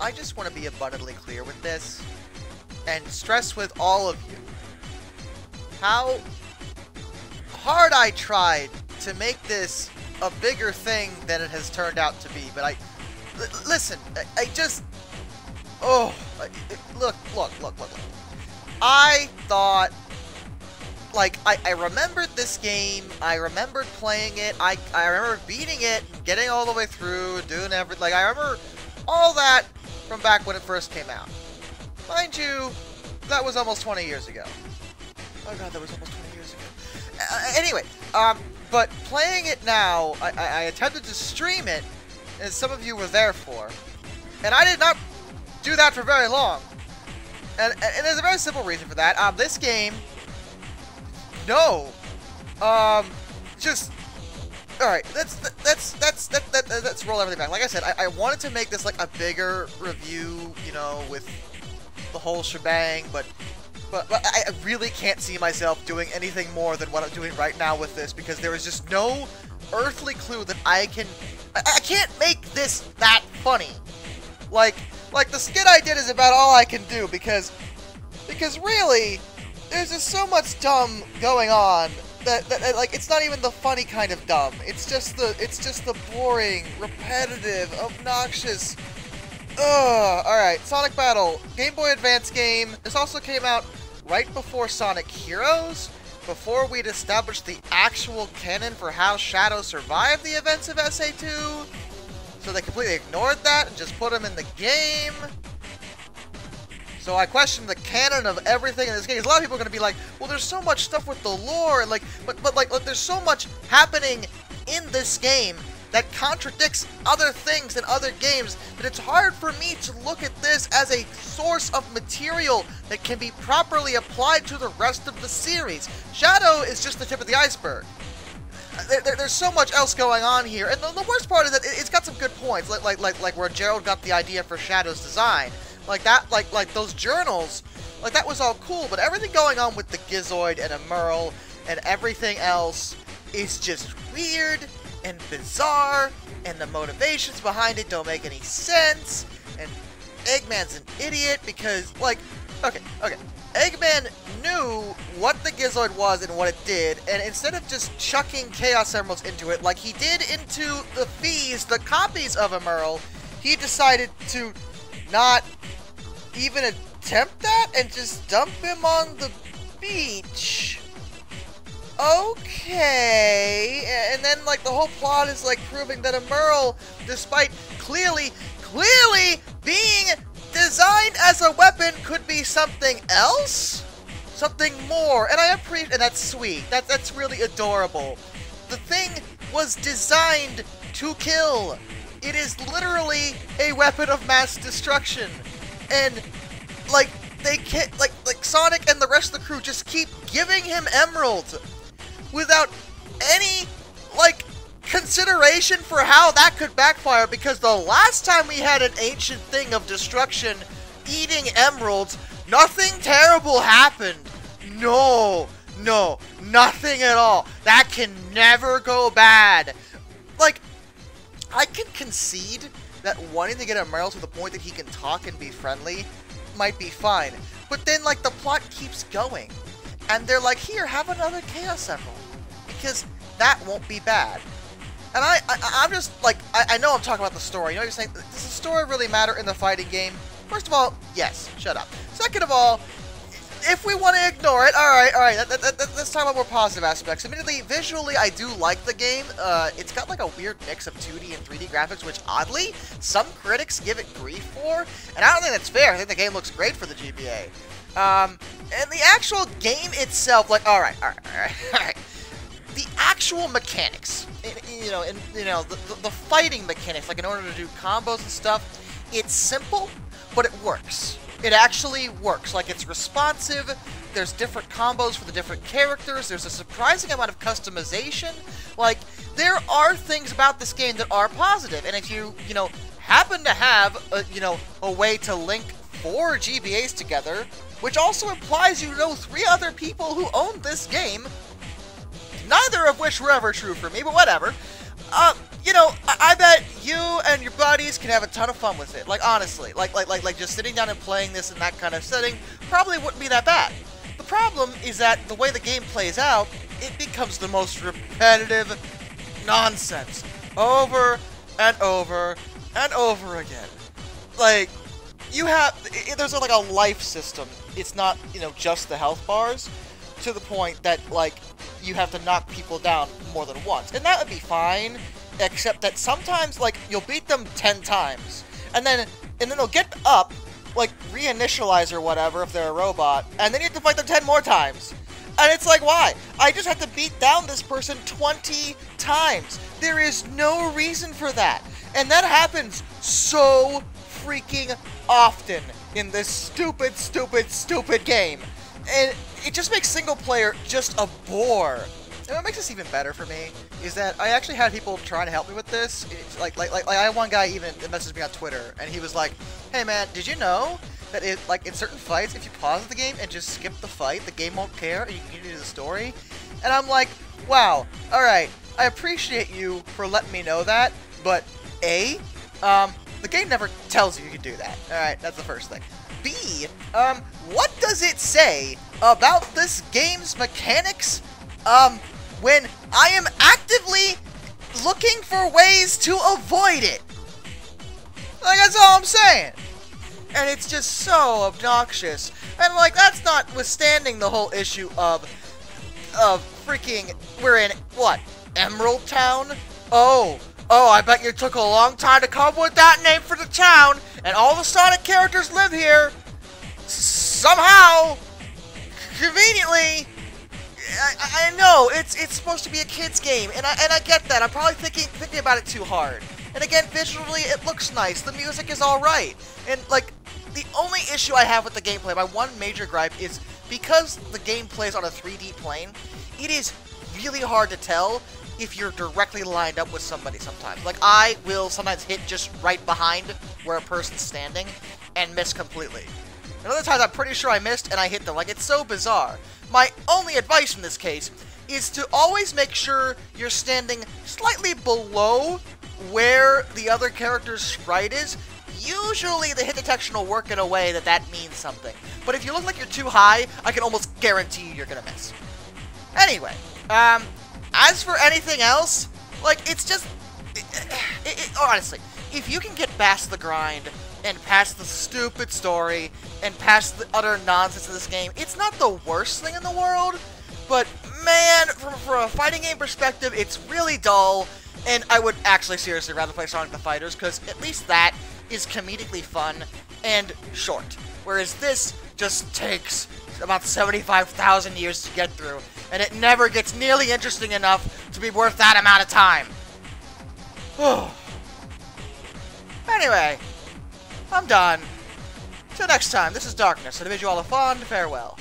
I just want to be abundantly clear with this and stress with all of you how hard I tried to make this a bigger thing than it has turned out to be. But listen, I just, look. I thought, like, I remembered this game, I remembered playing it, I remember beating it, getting all the way through, doing everything, like, I remember all that from back when it first came out. Mind you, that was almost 20 years ago. Oh god, that was almost 20 years ago. Anyway, but playing it now, I attempted to stream it, as some of you were there for, and I did not do that for very long. And there's a very simple reason for that. This game, no, just, all right. Let's roll everything back. Like I said, I wanted to make this like a bigger review, you know, with the whole shebang, but I really can't see myself doing anything more than what I'm doing right now with this, because there is just no earthly clue that I can't make this that funny. Like the skit I did is about all I can do, because really, there's just so much dumb going on that like it's not even the funny kind of dumb. It's just the boring, repetitive, obnoxious. Ugh. All right, Sonic Battle, Game Boy Advance game. This also came out right before Sonic Heroes, before we'd established the actual canon for how Shadow survived the events of SA2. So they completely ignored that and just put him in the game. So I question the canon of everything in this game. 'Cause a lot of people are going to be like, well, there's so much stuff with the lore, and like, but like, there's so much happening in this game that contradicts other things in other games that it's hard for me to look at this as a source of material that can be properly applied to the rest of the series. Shadow is just the tip of the iceberg. There's so much else going on here, and the worst part is that it's got some good points, like where Gerald got the idea for Shadow's design, like that, like those journals, like that was all cool. But everything going on with the Gizoid and Emerl and everything else is just weird and bizarre, and the motivations behind it don't make any sense. And Eggman's an idiot because, like, okay. Eggman knew what the Gizoid was and what it did, and instead of just chucking Chaos Emeralds into it like he did into the Fees, the copies of Emerl, he decided to not even attempt that and just dump him on the beach. Okay, and then like the whole plot is like proving that Emerl, despite clearly being designed as a weapon, could be something else? Something more. And I appreciate, and that's sweet. That's really adorable. The thing was designed to kill. It is literally a weapon of mass destruction. And like they can't, like Sonic and the rest of the crew just keep giving him emeralds without any like consideration for how that could backfire, because the last time we had an ancient thing of destruction eating emeralds, nothing terrible happened. No, nothing at all. That can never go bad. Like, I can concede that wanting to get Emerald to the point that he can talk and be friendly might be fine, but then like the plot keeps going, and they're like, here, have another Chaos Emerald, because that won't be bad. And I'm just, like, I know I'm talking about the story. You know what you're saying? Does the story really matter in the fighting game? First of all, yes. Shut up. Second of all, if we want to ignore it, alright, let's talk about more positive aspects. Admittedly, visually, I do like the game. It's got, like, a weird mix of 2D and 3D graphics, which, oddly, some critics give it grief for. And I don't think that's fair. I think the game looks great for the GBA. And the actual game itself, like, alright. The actual mechanics, the fighting mechanics, like in order to do combos and stuff, it's simple, but it works. It actually works. Like, it's responsive. There's different combos for the different characters. There's a surprising amount of customization. Like, there are things about this game that are positive. And if you happen to have a way to link 4 GBAs together, which also implies you know 3 other people who own this game, neither of which were ever true for me, but whatever. you know, I bet you and your buddies can have a ton of fun with it. Like, honestly, like just sitting down and playing this in that kind of setting probably wouldn't be that bad. The problem is that the way the game plays out, it becomes the most repetitive nonsense over and over and over again. Like, there's like a life system. It's not, you know, just the health bars, to the point that, like, you have to knock people down more than once. And that would be fine, except that sometimes, like, you'll beat them 10 times, and then they'll get up, like, reinitialize or whatever if they're a robot, and then you have to fight them 10 more times. And it's like, why? I just have to beat down this person 20 times. There is no reason for that. And that happens so freaking often in this stupid, stupid, stupid game. And it just makes single player just a bore. And what makes this even better for me is that I actually had people trying to help me with this. It's like I had one guy even messaged me on Twitter, and he was like, "Hey man, did you know that like in certain fights, if you pause the game and just skip the fight, the game won't care and you can continue the story?" And I'm like, wow, alright, I appreciate you for letting me know that, but A, the game never tells you can do that. Alright, that's the first thing. B, what does it say about this game's mechanics, when I am actively looking for ways to avoid it? Like, that's all I'm saying. And it's just so obnoxious. And, like, that's notwithstanding the whole issue of freaking, we're in, what, Emerald Town? Oh, I bet you took a long time to come up with that name for the town, and all the Sonic characters live here. Somehow, conveniently, I know, it's supposed to be a kid's game, and I get that. I'm probably thinking about it too hard. And again, visually, it looks nice. The music is alright. And, like, the only issue I have with the gameplay, my one major gripe, is because the game plays on a 3D plane, it is really hard to tell if you're directly lined up with somebody sometimes. Like, I will sometimes hit just right behind where a person's standing and miss completely. And other times I'm pretty sure I missed and I hit them. Like, it's so bizarre. My only advice in this case is to always make sure you're standing slightly below where the other character's sprite is. Usually the hit detection will work in a way that means something. But if you look like you're too high, I can almost guarantee you're gonna miss. Anyway, as for anything else, like, it's just, honestly, if you can get past the grind, and past the stupid story, and past the utter nonsense of this game, it's not the worst thing in the world, but man, from a fighting game perspective, it's really dull, and I would actually seriously rather play Sonic the Fighters, because at least that is comedically fun and short, whereas this just takes about 75,000 years to get through, and it never gets nearly interesting enough to be worth that amount of time. Anyway, I'm done. Till next time, this is Darkness, and I bid you all a fond farewell.